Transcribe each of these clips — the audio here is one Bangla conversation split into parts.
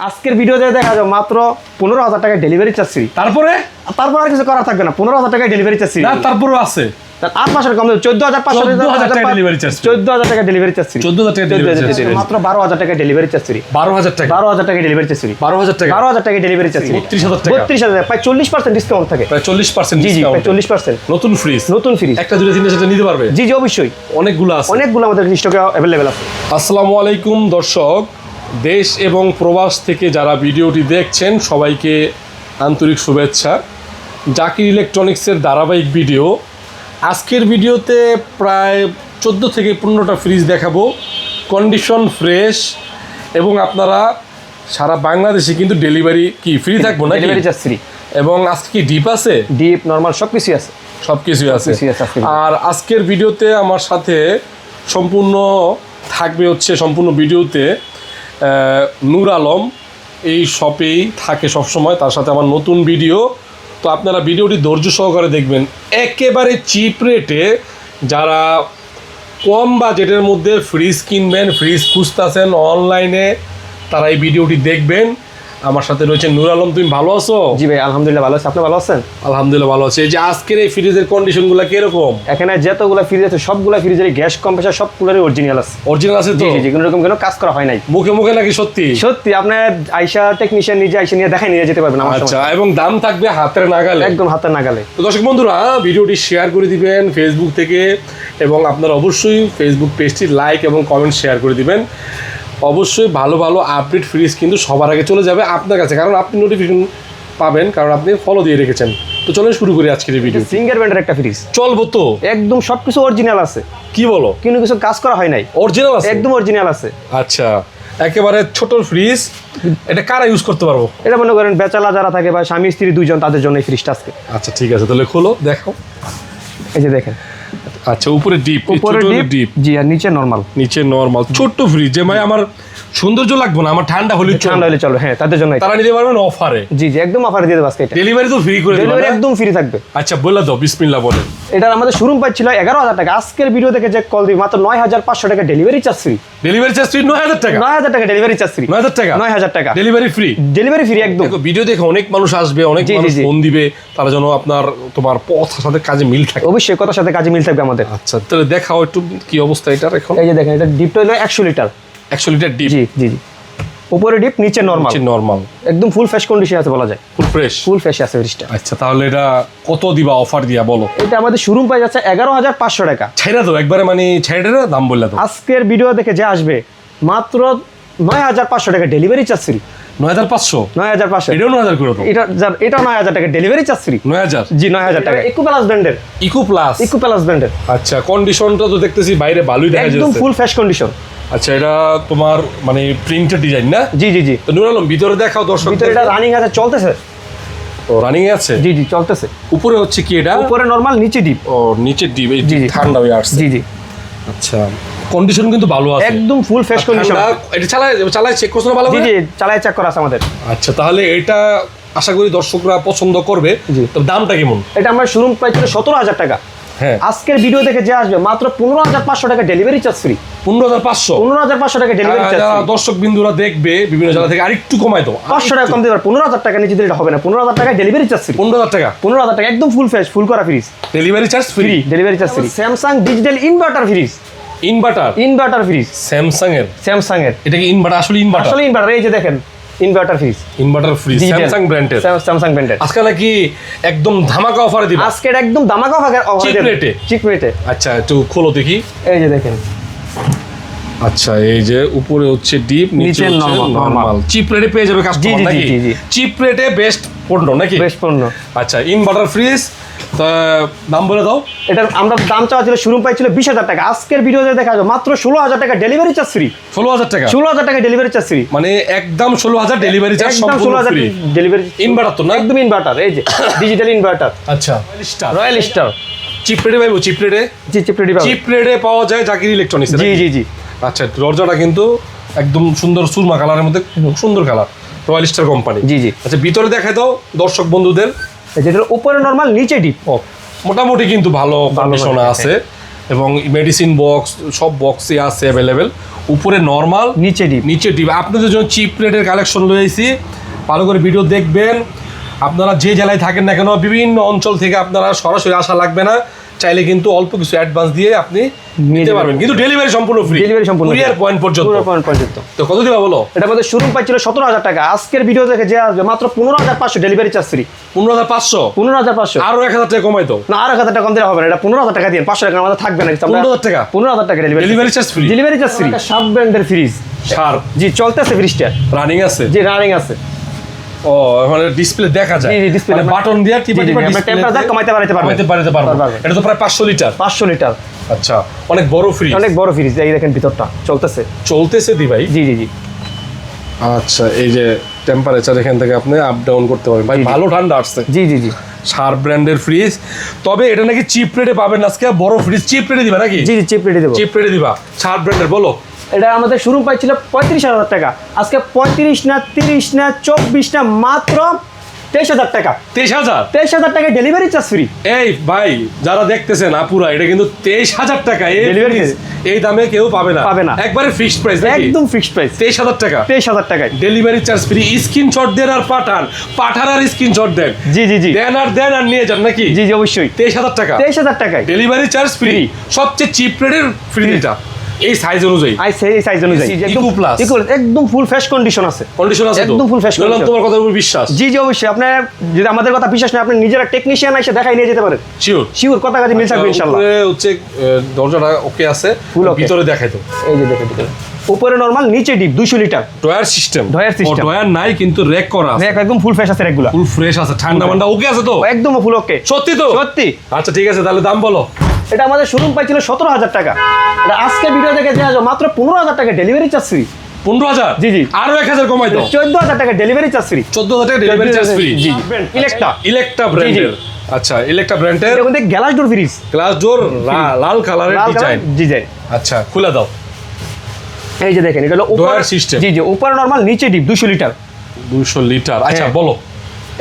আজকের ভিডিওতে দেখা যাবে মাত্র 15,000 টাকা ডেলিভারি চার্জ ফ্রি। তারপরে আর কিছু করা থাকবে না, 15,000 টাকা ডেলিভারি চার্জ ফ্রি। না তারপরেও আছে 8 মাসের কম 14,500 টাকা ডেলিভারি চার্জ। 14,000 টাকা ডেলিভারি চার্জ ফ্রি। 14,000 টাকা ডেলিভারি চার্জ। মাত্র 12,000 টাকা ডেলিভারি চার্জ ফ্রি। 12,000 টাকা 12,000 টাকা ডেলিভারি চার্জ ফ্রি। 12,000 টাকা 12,000 টাকা ডেলিভারি চার্জ ফ্রি। 32,000 টাকা 32,000 প্রায় 40% ডিসকাউন্ট থাকে। প্রায় 40% জি জি ডিসকাউন্ট। প্রায় 40%। নতুন ফ্রিজ নতুন ফ্রিজ একটা দুটো তিনটা সেটা নিতে পারবে। জি জি অবশ্যই অনেকগুলো আছে। অনেকগুলো আমাদের স্টকে अवेलेबल আছে। আসসালামু আলাইকুম দর্শক, দেশ এবং প্রবাস থেকে যারা ভিডিওটি দেখছেন সবাইকে আন্তরিক শুভেচ্ছা। জাকির ইলেকট্রনিক্সের ধারাবাহিক ভিডিও। আজকের ভিডিওতে প্রায় 14 থেকে 15টা ফ্রিজ দেখাবো, কন্ডিশন ফ্রেশ, এবং আপনারা সারা বাংলাদেশে কিন্তু ডেলিভারি কি ফ্রি থাকবো না? Delivery charge free. এবং আজকে কি ডিপ আছে? ডিপ নরমাল সবকিছু আছে। সব কিছুই আছে। আজকে। আর আজকের ভিডিওতে আমার সাথে সম্পূর্ণ থাকবে হচ্ছে সম্পূর্ণ ভিডিওতে নূর আলম, এই শপেই থাকে সবসময়, তার সাথে আমার নতুন ভিডিও। তো আপনারা ভিডিওটি ধৈর্য সহকারে দেখবেন। একেবারে চিপ রেটে যারা কম বাজেটের মধ্যে ফ্রিজ কিনবেন, ফ্রিজ খুঁজতেছেন অনলাইনে, তারা এই ভিডিওটি দেখবেন। আমার সাথে রয়েছে নূর আলম। তুমি ভালো আছো? জি ভাই আলহামদুলিল্লাহ ভালো আছি। আপনি ভালো আছেন? আলহামদুলিল্লাহ ভালো আছে। এই যে আজকের এই ফ্রিজের কন্ডিশনগুলো কিরকম? এখানে যতগুলো ফ্রিজ আছে সবগুলো ফ্রিজের গ্যাস কম্প্রেসার সবগুলোরই অরিজিনাল আছে। অরিজিনাল আছে তো? জি জি কোনো রকম কোনো কাজ করা হয় নাই। মুখে মুখে নাকি সত্যি? সত্যি আপনার আইসা টেকনিশিয়ান নিজে আইসা নিয়ে দেখাই নিয়ে যেতে পারবেন আমার আচ্ছা, সমস্যা। এবং দাম থাকবে হাতের নাগালে, একদম হাতের নাগালে। তো দর্শক বন্ধুরা ভিডিওটি শেয়ার করে দিবেন ফেসবুক থেকে, এবং আপনারা অবশ্যই ফেসবুক পেজটি লাইক এবং কমেন্ট শেয়ার করে দিবেন। অবশ্যই ভালো ভালো আপডেট ফ্রিজ কিন্তু সবার আগে চলে যাবে আপনার কাছে, কারণ আপনি নোটিফিকেশন পাবেন, কারণ আপনি ফলো দিয়ে রেখেছেন। তো চলেন শুরু করি আজকের এই ভিডিও। সিঙ্গেল ব্র্যান্ডের একটা ফ্রিজ চলবো তো? একদম সবকিছু অরিজিনাল আছে। কি বলো? কিন্তু কিছু কাজ করা হয় নাই। অরিজিনাল আছে? একদম অরিজিনাল আছে। আচ্ছা, একেবারে ছোট ফ্রিজ। এটা কারা ইউজ করতে পারবো? এটা মনে করেন বেচালা যারা থাকে বা স্বামী স্ত্রী দুইজন, তাদের জন্য এই ফ্রিজটা আজকে। আচ্ছা ঠিক আছে, তাহলে খোলো দেখাও। এই যে দেখেন, আচ্ছা উপরে ডিপ, উপরে ডিপ জি, আর নিচে নরমাল। নিচে নরমাল ছোট্ট ফ্রিজ, যে ভাই আমার সৌন্দর্য লাগবে না, আমার ঠান্ডা হলে ঠান্ডা হলে চলবে। হ্যাঁ তাদের জন্য তারা নিতে পারবেন অফারে। জি জি একদম অফার দিয়ে দেব আজকে। এটা ডেলিভারি তো ফ্রি করে দেব? ডেলিভারি একদম ফ্রি থাকবে। আচ্ছা বলে দাও, বিসমিল্লাহ বলেন। এটার আমাদের শোরুম প্রাইস ছিল 11,000 টাকা। আজকের ভিডিও দেখে যে কল দিই মাত্র 9,500 টাকা delivery charge free. Delivery charge free 9,000 টাকা? 9,000 টাকা ডেলিভারি চার্জ ফ্রি। 9,000 টাকা? 9,000 টাকা ডেলিভারি ফ্রি? ডেলিভারি ফ্রি একদম। দেখো ভিডিও দেখে অনেক মানুষ আসবে, অনেক জি, জি, মানুষ জি। ফোন দিবে, তারা যেন আপনার তোমার কথার সাথে কাজে মিল থাকে। অবশ্যই কথার সাথে কাজে মিল থাকবে আমাদের। আচ্ছা তাহলে দেখাও একটু কি অবস্থা এটার এখন। এই যে দেখেন, এটা ডিপটা হলো 100 লিটার। 100 litre deep? জি জি জি। উপরে ডিপ নিচে নরমাল। নরমাল একদম ফুল ফ্রেশ কন্ডিশন আছে বলা যায়। Full fresh? ফুল ফ্রেশ আছে ফ্রিজটা। আচ্ছা তাহলে এটা কত দিবা অফার দিয়া বলো? এটা আমাদের শোরুম প্রাইস আছে 11,500 টাকা। ছেড়ে দাও একবারে, মানে ছেড়ে দাও, দাম বললে তো। আজকের ভিডিও দেখে যে আসবে মাত্র 9,500 টাকা ডেলিভারি চার্জ ফ্রি। 9,500? 9,500। এটাও 9,000 করে দাও। এটা 9,000 টাকা ডেলিভারি চার্জ ফ্রি। 9,000? জি 9,000 টাকা। ইকো প্লাস ব্র্যান্ডের। Eco plus? ইকো প্লাস ব্র্যান্ডের। আচ্ছা কন্ডিশনটা তো দেখতেছি বাইরে ভালোই দেখা একদম যাচ্ছে। Full fresh condition. আচ্ছা এটা তোমার মানে প্রিন্টেড ডিজাইন না? জি জি জি। তো নূর আলম ভিতরে দেখাও দর্শক। ভিতরে এটা রানিং আছে, চলতেছে। ও রানিং এ আছে? জি জি চলতেছে। উপরে হচ্ছে কি এটা? উপরে নরমাল, নিচে ডিপ। ও নিচে ডিপ, এই জি, জি। ঠান্ডা হয়ে আসছে। জি জি আচ্ছা কন্ডিশন কিন্তু ভালো আছে একদম ফুল ফ্রেশ কন্ডিশন। এটা চালায় চেক করছ না ভালো জি করে? জি চালায় চেক করা আছে আমাদের। আচ্ছা তাহলে এটা আশা করি দর্শকরা পছন্দ করবে। জি। তো দামটা কেমন? এটা আমার শোরুম প্রাইস ছিল 17,000 টাকা। হ্যাঁ আজকের ভিডিও দেখে যে আসবে মাত্র 15,500 টাকা ডেলিভারি চার্জ ফ্রি। 15,500? 15,500 টাকা ডেলিভারি চার্জ যারা ফ্রি। দর্শক বিন্দুরা দেখবে বিভিন্ন জায়গা থেকে আরেকটু কমাই দাও। 500 টাকা কম দিতে পারবে। 15,000 টাকা নিচে দিলে এটা হবে না। 15,000 টাকা ডেলিভারি চার্জ ফ্রি। 15,000 টাকা 15,000 টাকা একদম ফুল ফ্রেশ ফুল করা fridge. Delivery charge free? Free delivery charge free. Samsung digital inverter fridge. Inverter fridge Samsung এর? স্যামসাং এর। এটা কি ইনভার্টার? আসলে ইনভার্টার? আসলে ইনভার্টার। এই যে দেখেন inverter fridge. Inverter free Samsung ব্র্যান্ডের? স্যামসাং ব্র্যান্ডের। আজকে নাকি একদম ধামাকা অফারে দিবা? আজকে এটা একদম দামাকা অফার। Cheap rate এ? চিপ রেটে। আচ্ছা একটু খোলো দেখি। এই যে দেখেন, আচ্ছা এই যে উপরে হচ্ছে ডিপ, নিচে নিচে হচ্ছে normal। নরমাল। চিপ রেটে পেয়ে যাবে কাস্টমার জি, জি, নাকি? জি, জি। চিপ রেটে বেস্ট পণ্য নাকি? বেশ পণ্য। আচ্ছা ইনভার্টার ফ্রিজ, তা দাম বলে দাও। এটার আমরা দাম চাওয়া ছিল শোরুম প্রাইস ছিল 20,000 টাকা। আজকের ভিডিওতে দেখা যাবে মাত্র 16,000 টাকা ডেলিভারি চার্জ ফ্রি। 16,000 টাকা? 16,000 টাকা ডেলিভারি চার্জ ফ্রি। মানে একদম 16,000 ডেলিভারি চার্জ একদম সম্পূর্ণ 16,000 ফ্রি। ডেলিভারি। ইনভার্টার তো না? একদম ইনভার্টার। এই যে ডিজিটাল ইনভার্টার আচ্ছা রয়্যাল স্টার। চিপ রেটে পাইবো? চিপ রেটে? জি চিপ রেডি পাবেন। চিপ রেটে পাওয়া যায় জাকির ইলেকট্রনিক্স? জি জি জি। আচ্ছা দরজাটা কিন্তু একদম সুন্দর সুরমা কালারের মধ্যে, সুন্দর কালার, রয়্যাল স্টার কোম্পানি। জি জি। আচ্ছা ভিতরে দেখাই দাও দর্শক বন্ধুদের। যেটার উপরে নরমাল নিচে ডিপ। ও মোটামুটি কিন্তু ভালো কন্ডিশনে মানে, আছে। এবং মেডিসিন বক্স সব বক্সে আছে অ্যাভেলেবেল। উপরে নর্মাল, নিচে ডিপ। নিচে ডিপ। আপনাদের জন্য চিপ রেটের কালেকশন রয়েছি, ভালো করে ভিডিও দেখবেন। আপনারা যে জেলায় থাকেন না কেন, বিভিন্ন অঞ্চল থেকে আপনারা সরাসরি আসা লাগবে না, চাইলে কিন্তু অল্প কিছু অ্যাডভান্স দিয়ে আপনি নিতে পারবেন, কিন্তু ডেলিভারি সম্পূর্ণ ফ্রি। ডেলিভারি সম্পূর্ণ কুরিয়ার পয়েন্ট পর্যন্ত। তো কত দিবা বলো? এটা আমাদের শোরুম প্রাইস ছিল 17,000 টাকা। আজকের ভিডিও দেখে যে আসবে মাত্র 15,500 ডেলিভারি চার্জ ফ্রি। 15,500? 15,500। আরো 1,000 টাকা কমাই দাও না, আর 1,000 টাকা কম দিলে হবে না। এটা 15,000 টাকা দিন, 500 টাকা আমাদের থাকবে না। 15,000 টাকা? 15,000 টাকা delivery charge free. Delivery charge free. Sharp ব্র্যান্ডের ফ্রিজ। শার্প? জি, চলতেছে ফ্রিজটা, রানিং আছে? জি, রানিং আছে। ও, মানে ডিসপ্লে দেখা যায়? জি, ডিসপ্লে মানে বাটন দিয়ে টিপা টিপা আমরা টেম্পারেচার কমাইতে পারতে পারবো। এটা তো প্রায় 500 লিটার। 500 লিটার। আচ্ছা, অনেক বড় ফ্রিজ। অনেক বড় ফ্রিজ। এই দেখেন ভিতরটা চলতেছে দি ভাই? জি জি জি। আচ্ছা, এই যে টেম্পারেচার এখান থেকে আপনি আপ ডাউন করতে পারবেন ভাই, ভালো ঠান্ডা আসছে। জি জি জি। শার্প ব্র্যান্ডের ফ্রিজ। তবে এটা নাকি চিপ রেটে পাবেন আজকে, বড় ফ্রিজ চিপ রেটে দিবা নাকি? জি জি, চিপ রেটে দেবো। চিপ রেটে দিবা। শার্প ব্র্যান্ডের বলো। এটা আমাদের শোরুম প্রাইস ছিল 35,000 টাকা। আজকে 35 না, 30 না, 24 না, মাত্র 23,000 টাকা। 23,000? 23,000 টাকা ডেলিভারি চার্জ ফ্রি। এই ভাই, যারা দেখতেছেন আপুরা, এটা কিন্তু 23,000 টাকা। Delivery এই দামে কেউ পাবে না, পাবে না। একবারে ফিক্সড প্রাইস। একদম ফিক্সড প্রাইস। 23,000 টাকা। 23,000 টাকায় ডেলিভারি চার্জ ফ্রি। স্ক্রিনশট দেন আর পাঠান আর স্ক্রিনশট দেন। জি জি জি। দেন আর নিয়ে যান নাকি? জি জি, অবশ্যই। 23,000 টাকা। 23,000 টাকায় ডেলিভারি চার্জ ফ্রি। সবচেয়ে চিপ রেটের ফ্রিজটা এই সাইজ অনুযায়ী। এই সাইজ অনুযায়ী ইকো প্লাস। একদম ফুল ফ্রেশ কন্ডিশন আছে। কন্ডিশন আছে তো? একদম ফুল ফ্রেশ কন্ডিশন। তোমার কথার উপর বিশ্বাস? জি জি, অবশ্যই। আপনি যদি আমাদের কথা বিশ্বাস না, আপনি নিজেরা টেকনিশিয়ান এসে দেখাই নিয়ে যেতে পারেন। শিওর? শিওর, কথা কাজে মিল থাকবে ইনশাআল্লাহ। উপরে হচ্ছে দরজাটা ওকে আছে, ভিতরে দেখাই তো। এই যে দেখেন, উপরে নরমাল, নিচে deep. 200 litre drawer system. Drawer নাই, কিন্তু র‍্যাক করা আছে। একদম ফুল ফ্রেশ আছে, রেগুলার ফুল ফ্রেশ আছে। ঠান্ডা মান্ডা ওকে আছে তো? একদম ফুল ওকে। সত্যি তো? সত্যি। আচ্ছা, ঠিক আছে, তাহলে দাম বলো। এটা আমাদের শোরুম প্রাইস ছিল 17,000 টাকা। এটা আজকে ভিডিও দেখে যে আসবে মাত্র 15,000 টাকা ডেলিভারি চার্জ ফ্রি। 15,000? জি জি। আরো 1,000 কমাই দাও। 14,000 টাকা ডেলিভারি চার্জ ফ্রি। 14,000 টাকা ডেলিভারি চার্জ ফ্রি। জি, ইলেকট্রা ব্র্যান্ডের। আচ্ছা, ইলেকট্রা ব্র্যান্ডের। এটা কিন্তু glass door fridge. Glass door, লাল কালারের ডিজাইন। আচ্ছা, খুলে দাও। এই যে দেখেন, এটা হলো ড্রয়ার সিস্টেম। জি জি, উপরে নরমাল, নিচে ডিপ। 200 লিটার। 200 লিটার। আচ্ছা, হ্যাঁ। বলো।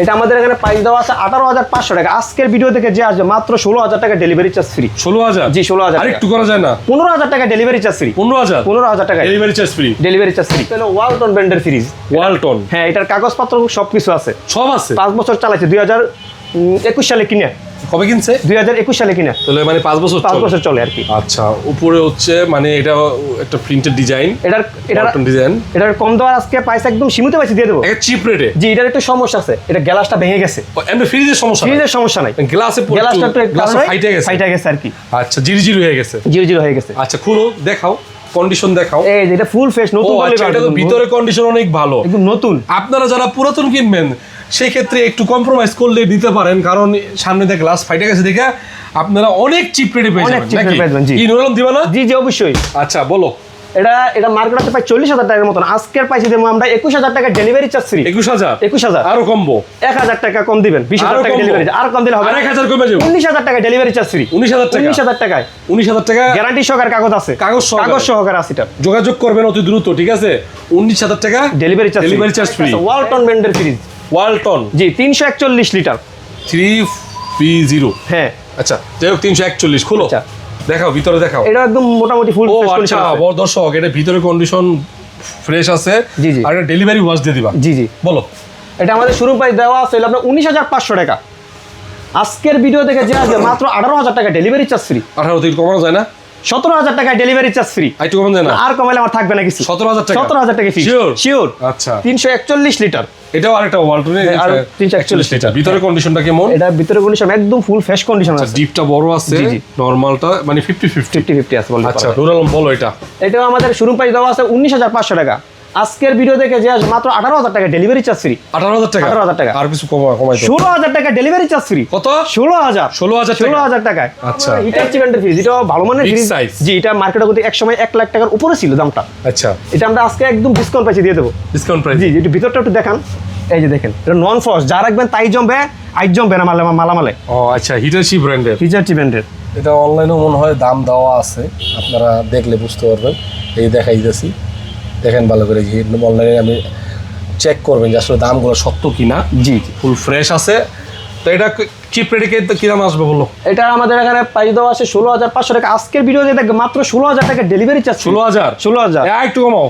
এটা আমাদের এখানে প্রাইস দেওয়া আছে 18,500 টাকা। আজকের ভিডিও থেকে যে আসবে মাত্র 16,000 টাকা ডেলিভারি চার্জ ফ্রি। 16,000? জি, 16,000। আরেকটু করা যায় না? 15,000 টাকা ডেলিভারি চার্জ ফ্রি। 15,000 টাকা delivery charge free. Delivery charge free. তাহলে ওয়ালটন ব্র্যান্ডের ফ্রিজ। ওয়ালটন? হ্যাঁ, এটার কাগজপত্র সবকিছু আছে। সব আছে? 5 বছর চালাইছে। 2021 সালে কিনে। কবে কিনছে? 2021 সালে কিনে। তাহলে মানে 5 বছর? 5 বছর চলে আর কি। আচ্ছা, উপরে হচ্ছে মানে এটা একটা প্রিন্টেড ডিজাইন। এটার ডিজাইন। এটার কম দেওয়ার আজকে প্রাইস একদম সীমিত প্রাইসে দিয়ে দেবো, একটা চিপ রেটে। জি, এটার একটু সমস্যা আছে। এটা গ্লাসটা ভেঙে গেছে। এমনি ফ্রিজের সমস্যা? ফ্রিজের সমস্যা নাই, গ্লাসে গ্লাসটা একটু ফাইটে গেছে আর কি। আচ্ছা, জিরি হয়ে গেছে। জিরো হয়ে গেছে। আচ্ছা, খুলো, দেখাও, কন্ডিশন দেখাও। এই যে এটা ফুল ফ্রেশ, নতুন। আচ্ছা, এটা তো ভিতরে কন্ডিশন অনেক ভালো, একদম নতুন। আপনারা যারা পুরাতন কিনবেন সেই ক্ষেত্রে একটু কম্প্রোমাইজ করলে দিতে পারেন, কারণ সামনে দিয়ে গ্লাস ফাইটে গেছে দেখে আপনারা অনেক চিপ রেটে পেয়ে যাবেন নাকি? কি নুরালম দিবা না? জি জি, অবশ্যই। আচ্ছা, বলো। এটা মার্কেটে প্রায় 40,000 টাকার মতন। আজকের প্রাইসে দেবো আমরা 21,000 টাকা ডেলিভারি চার্জ ফ্রি। 21,000? আরো কমবো? 1,000 টাকা কম দিবেন। 20,000 টাকা ডেলিভারি। আর কম দিলে হবে। 1,000 কমে যাবে। 19,000 টাকা ডেলিভারি চার্জ ফ্রি। 19,000 টাকা? 19,000 টাকায়। 19,000 টাকা গ্যারান্টি সহকারে কাগজ আছে। কাগজ সহকারে আছে। এটা যোগাযোগ করবেন অতি দ্রুত, ঠিক আছে? 19,000 টাকা ডেলিভারি চার্জ ফ্রি। ওয়ালটন ব্র্যান্ডের ফ্রিজ। ওয়ালটন? জি, 341 লিটার। 330? হ্যাঁ। আচ্ছা, যাই হোক, 341। খুলো, দেখাও, ভিতরে দেখাও। এটা একদম মোটামুটি ফুল ফ্রেশ কন্ডিশন আছে। বড় দর্শক, এটা ভিতরে কন্ডিশন ফ্রেশ আছে। জি জি। আর এটা ডেলিভারি ওয়াশ দিয়ে দিবা। জি জি, বলো। এটা আমাদের শুরু প্রাইস দেওয়া আছে আপনার 19,500 টাকা। আজকের ভিডিও দেখে যে আসবে মাত্র 18,000 টাকা ডেলিভারি চার্জ ফ্রি। 18 থেকে কমানো যায় না? 17,000 টাকা ডেলিভারি চার্জ ফ্রি। একটু কমানো যায় না? আর কমাইলে আমার থাকবে না কিছু। 17,000 টাকা? 17,000 টাকা ফ্রি। শিওর। আচ্ছা, 341 লিটার। এটাও আরেকটা ওয়ালটনের 341 লিটার। ভিতরে কন্ডিশনটা কেমন? এটা ভিতরে কন্ডিশন একদম ফুল ফ্রেশ কন্ডিশন আছে। ডিপটা বড় আছে, নরমালটা মানে 50-50 আছে বলতে। আচ্ছা, নুরালম বলো। এটাও আমাদের শুরু প্রাইস দেওয়া আছে 19,500 টাকা। আজকের ভিডিও দেখে যে আসবে মাত্র 18,000 টাকা ডেলিভারি চার্জ ফ্রি। 18,000 টাকা? 18,000 টাকা। আর কিছু কমাই দাও। 16,000 টাকা ডেলিভারি চার্জ ফ্রি। কত? 16,000 টাকায়। আচ্ছা, হিটাচি ব্র্যান্ডের ফ্রিজ। এটা ভালো মানের ফ্রিজ। জি, এটা মার্কেটে কিন্তু এক সময় 1 লাখ টাকার উপরে ছিল দামটা। আচ্ছা, এটা আমরা আজকে একদম ডিসকাউন্ট প্রাইসে দিয়ে দেবো। Discount price? জি, একটু ভিতরটা একটু দেখান। এই যে দেখেন, এটা নন ফ্রস্ট। যা রাখবেন তাই জমবে, আইজ জমবে না মালামালে। ও আচ্ছা, হিটাচি ব্র্যান্ডের। হিটাচি ব্র্যান্ডের। এটা অনলাইনেও মনে হয় দাম দেওয়া আছে, আপনারা দেখলে বুঝতে পারবেন। এই দেখাই দিতেছি, দেখেন ভালো করে। অনলাইনে আমি চেক করবেন যে আসলে দামগুলো সত্য কিনা। জি, ফুল ফ্রেশ আছে, তো এটা চিপ রেটে কি দাম আসবে বলো? এটা আমাদের এখানে প্রাইস দেওয়া আছে 16,500 টাকা। আজকের ভিডিওতে দেখবে মাত্র 16,000 টাকা ডেলিভারি চার্জ। 16,000 16,000 একটু কমাও।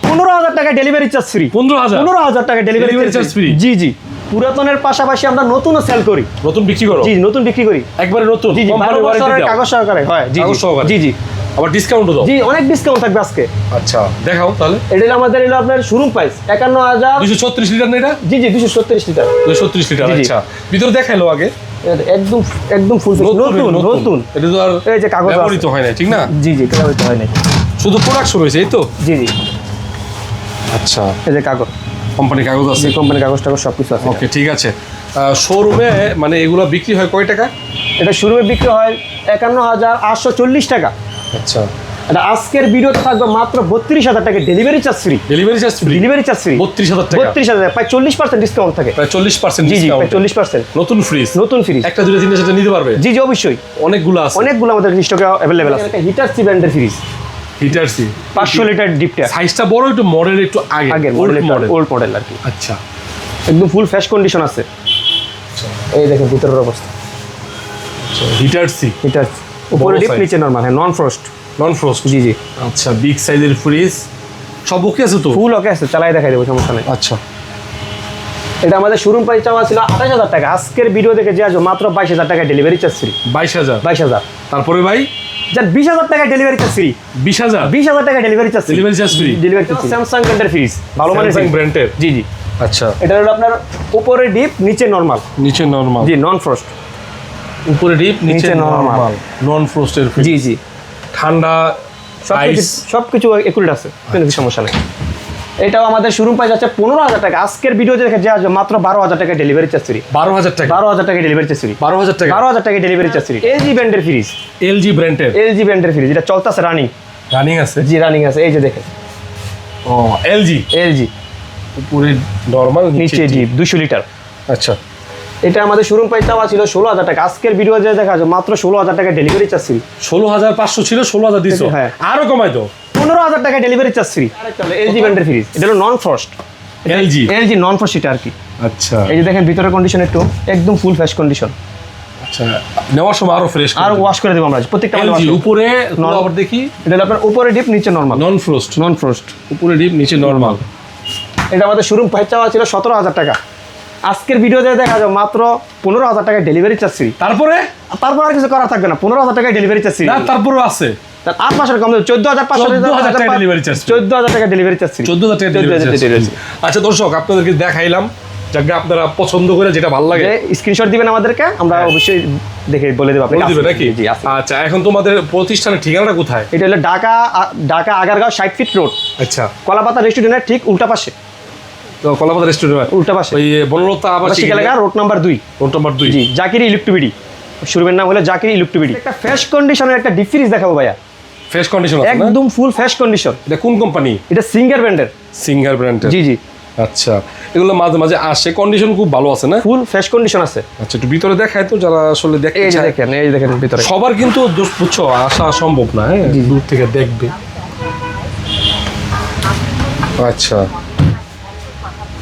15,000 টাকা ডেলিভারি চার্জ ফ্রি। 15,000 টাকা ডেলিভারি চার্জ ফ্রি। জি জি, পুরাতনের পাশাপাশি আমরা নতুনও সেল করি। নতুন বিক্রি করো? জি, নতুন বিক্রি করি একবারে নতুন। জি জি, কোম্পানি 12 ওয়ারেন্টি বছরের দাও? কাগজ সহকারে হয়। জি কাগজ জি সহকারে? জি জি আবার ডিসকাউন্টও দাও? জি, অনেক ডিসকাউন্ট থাকবে আজকে। আচ্ছা দেখাও তাহলে। এটা হলো আমাদের হলো আপনার শোরুম প্রাইস 51,000। 236 লিটার না এটা? জি জি, 236 লিটার। 236 লিটার। জি, জি। আচ্ছা ভিতরে দেখাইলো আগে। একদম একদম ফুল নতুন নতুন। এটা তো আর এই যে কাগজ ব্যবহৃত হয় না, ঠিক না? জি জি, ব্যবহৃত হয় নাই। শুধু প্রোডাকশন হয়েছে এই তো? জি জি, আচ্ছা এই যে কাগজ, কোম্পানি কাগজ আছে? যে কোম্পানির কাগজ টাগজ সব কিছু আছে। ওকে ঠিক আছে। শোরুমে মানে এগুলো বিক্রি হয় কয় টাকা? এটা শোরুমে বিক্রি হয় 51,840 টাকা। আচ্ছা এটা আজকের ভিডিওতে থাকবে মাত্র 32,000 টাকা delivery charge free. Delivery charge free? Delivery charge free 32,000 টাকা? 32,000, প্রায় 40% ডিসকাউন্ট থাকে। প্রায় 40% জি জি, ডিসকাউন্ট। প্রায় 40%। নতুন ফ্রিজ? নতুন ফ্রিজ একটা দুটো তিনটা সেটা নিতে পারবে? জি জি, অবশ্যই অনেকগুলো আছে? অনেকগুলো আমাদের স্টকে অ্যাভেলেবেল আছে। হিটার সি ব্র্যান্ডের ফ্রিজ, হিটার সি 500 লিটার ডিপটা। সাইজটা বড়, একটু মডেল একটু আগে আগের old model, model. Old model আর কি। আচ্ছা একদম ফুল ফ্রেশ কন্ডিশন আছে। এই দেখেন ভিতরের অবস্থা। হিটার সি হিটার উপরে বড় ডিপ, size। নিচে নরমাল। হ্যাঁ, নন ফ্রস্ট। নন ফ্রস্ট? জি জি, আচ্ছা বিগ সাইজের ফ্রিজ সব ওকে আছে তো? ফুল ওকে আছে, চালাই দেখাই দেবো, সমস্যা নেই। আচ্ছা এটা আমাদের শোরুম প্রাইস চাওয়া ছিল 28,000 টাকা। আজকের ভিডিও দেখে যে আসবে মাত্র 22,000 টাকা ডেলিভারি চার্জ ফ্রি। 22,000? 22,000। তারপরে ভাই যার 20,000 টাকা ডেলিভারি চার্জ ফ্রি। 20,000? 20,000 টাকা delivery charge delivery charge free? Delivery charge Samsung ব্র্যান্ডের ফ্রিজ, ভালো মানের স্যামসাং ব্র্যান্ডের? জি জি। আচ্ছা এটা হলো আপনার উপরে ডিপ, নিচে নরমাল। নিচে নরমাল? জি, নন ফ্রস্ট। উপরে ডিপ নিচে নিচে normal। নরমাল, নন ফ্রস্টের ফ্রিজ? জি জি, ঠান্ডা আইস? সবকিছু একুরেট আছে, কোনো সমস্যা নেই। এটাও আমাদের শোরুম প্রাইস আছে 15,000 টাকা। আজকের ভিডিও দেখে যে আসবে মাত্র 12,000 টাকা ডেলিভারি চার্জ ফ্রি। 12,000 টাকা? 12,000 টাকা ডেলিভারি চার্জ ফ্রি। 12,000 টাকা? 12,000 টাকা ডেলিভারি চার্জ ফ্রি। এলজি ব্র্যান্ডের ফ্রিজ। এলজি ব্র্যান্ডের? এলজি ব্র্যান্ডের ফ্রিজ, এটা চলতেছে, রানিং। রানিং আছে? জি, রানিং আছে। এই যে দেখেন, ও এলজি। এলজি উপরে নরমাল, নিচে ডিপ, 200 লিটার। আচ্ছা এটা আমাদের শোরুম প্রাইস চাওয়া ছিল 16,000 টাকা। আজকের ভিডিও যে দেখা যাচ্ছে মাত্র 16,000 টাকা ডেলিভারি চার্জ ফ্রি। 16,500 ছিল, 16,000 দিছো? হ্যাঁ। আরো কমাই দাও। 15,000 টাকা ডেলিভারি চার্জ ফ্রি। এলজি ব্র্যান্ডের ফ্রিজ, এটা হলো নন ফ্রস্ট। এলজি? এলজি নন ফ্রস্ট এটা আর কি। আচ্ছা এই যে দেখেন ভিতরের কন্ডিশন একটু একদম ফুল ফ্রেশ কন্ডিশন। আচ্ছা নেওয়ার সময় আরো ফ্রেশ আর ওয়াশ করে দেবো আমরা প্রত্যেকটা। এলজি উপরে আবার দেখি, এটা হলো আপনার উপরে ডিপ, নিচে নরমাল। নন ফ্রস্ট? নন ফ্রস্ট, উপরে ডিপ নিচে নরমাল। এটা আমাদের শোরুম প্রাইস চাওয়া ছিল 17,000 টাকা। আজকের ভিডিওতে দেখা যাবে মাত্র 15,000 টাকা ডেলিভারি চার্জ ফ্রি। তারপরে তারপর আর কিছু করা থাকবে না, 15,000 টাকা ডেলিভারি চার্জ ফ্রি। না তারপরেও আছে? 8 মাসের কম, 14,500 14,000 টাকা ডেলিভারি চার্জ। 14,000 টাকা ডেলিভারি চার্জ ফ্রি। 14,000 টাকা ডেলিভারি চার্জ। আচ্ছা দর্শক আপনাদেরকে দেখাইলাম, যাকে আপনারা পছন্দ করে যেটা ভালো লাগে স্ক্রিনশট দিবেন আমাদেরকে, আমরা অবশ্যই দেখে বলে দেবো বলে আপনাকে। দিবে নাকি? জি আছে। আচ্ছা এখন তোমাদের প্রতিষ্ঠানের ঠিকানাটা কোথায়? এটা হলো ঢাকা আগারগাঁও 60 ফিট রোড, আচ্ছা কলাপাতা রেস্টুরেন্টের ঠিক উল্টা পাশে। তো কলাপাতা রেস্টুরেন্ট উল্টা পাশে ওই বনলতা আবাসিক এলাকা, রোড নাম্বার 2। Road number 2? জি, জাকির ইলেকট্রিবিডি। শোরুমের নাম হলো জাকির ইলেকট্রিবিডি। একটা ফ্রেশ কন্ডিশনের একটা ডিপ ফ্রিজ দেখাবো ভাইয়া। ফ্রেশ কন্ডিশন আছে না? একদম ফুল ফ্রেশ কন্ডিশন। এটা কোন কোম্পানি? এটা সিঙ্গার ব্র্যান্ডের। সিঙ্গার ব্র্যান্ডের? জি জি, আচ্ছা এগুলো মাঝে মাঝে আসে, কন্ডিশন খুব ভালো আছে না? ফুল ফ্রেশ কন্ডিশন আছে। আচ্ছা একটু ভিতরে দেখায় তো, যারা আসলে দেখতে এই যে চায়। দেখেন, এই যে দেখেন ভিতরে। সবার কিন্তু বুঝছো আসা সম্ভব না, হ্যাঁ দূর থেকে দেখবে। আচ্ছা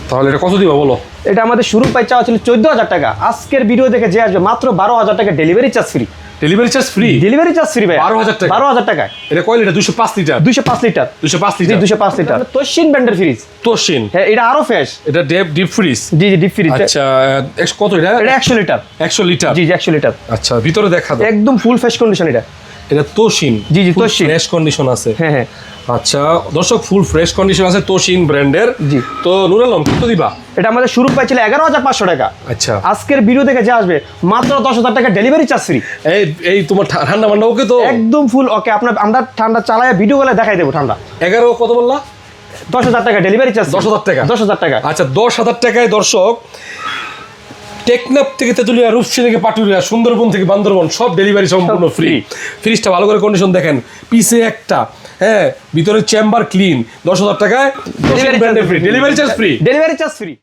তাহলে এটা কত দিবা বলো? এটা আমাদের শুরু প্রাইস চাওয়া ছিল 14,000 টাকা। আজকের ভিডিও দেখে যে আসবে মাত্র 12,000 টাকা delivery charge free. Delivery charge free? Delivery charge free ভাই। 12,000 টাকা? 12,000 টাকা। এটা কয় লিটার? 205 লিটার? 205 লিটার। 205 জি, লিটার? 205 লিটার। তোশিন ব্র্যান্ডের ফ্রিজ। তোশিন? হ্যাঁ, এটা আরো ফ্রেশ। এটা ডিপ ফ্রিজ? জি জি, ডিপ ফ্রিজ। আচ্ছা কত এটা? এটা 100 লিটার। 100 লিটার? জি জি, 100 লিটার। আচ্ছা ভিতরে দেখা দাও। একদম ফুল ফ্রেশ কন্ডিশন এটা। এটা তোশিন? জি জি, তোশিন। ফ্রেশ কন্ডিশন আছে? হ্যাঁ হ্যাঁ। আচ্ছা দর্শক ফুল ফ্রেশ কন্ডিশন আছে তোশিন ব্র্যান্ডের। জি। তো নুর আলম কত দিবা? এটা আমাদের শুরু প্রাইস ছিল 11,500 টাকা। আচ্ছা আজকের ভিডিও দেখে যে আসবে মাত্র 10,000 টাকা ডেলিভারি চার্জ ফ্রি। এই তোমার ঠান্ডা মান্ডা ওকে তো? একদম ফুল ওকে। আমরা ঠান্ডা চালায় ভিডিও গুলো দেখাই দেবো ঠান্ডা। 11 কত বললা? 10,000 টাকা ডেলিভারি চার্জ। 10,000 টাকা? 10,000 টাকা। আচ্ছা 10,000 টাকায় দর্শক টেকনাফ থেকে তেতুলিয়া, রূপসী থেকে পাটুরিয়া, সুন্দরবন থেকে বান্দরবন সব ডেলিভারি সম্পূর্ণ ফ্রি। ফ্রিজটা ভালো করে কন্ডিশন দেখেন, পিছে একটা, হ্যাঁ ভিতরে চেম্বার ক্লিন। 10,000 টাকায় delivery charge free. Delivery charge free.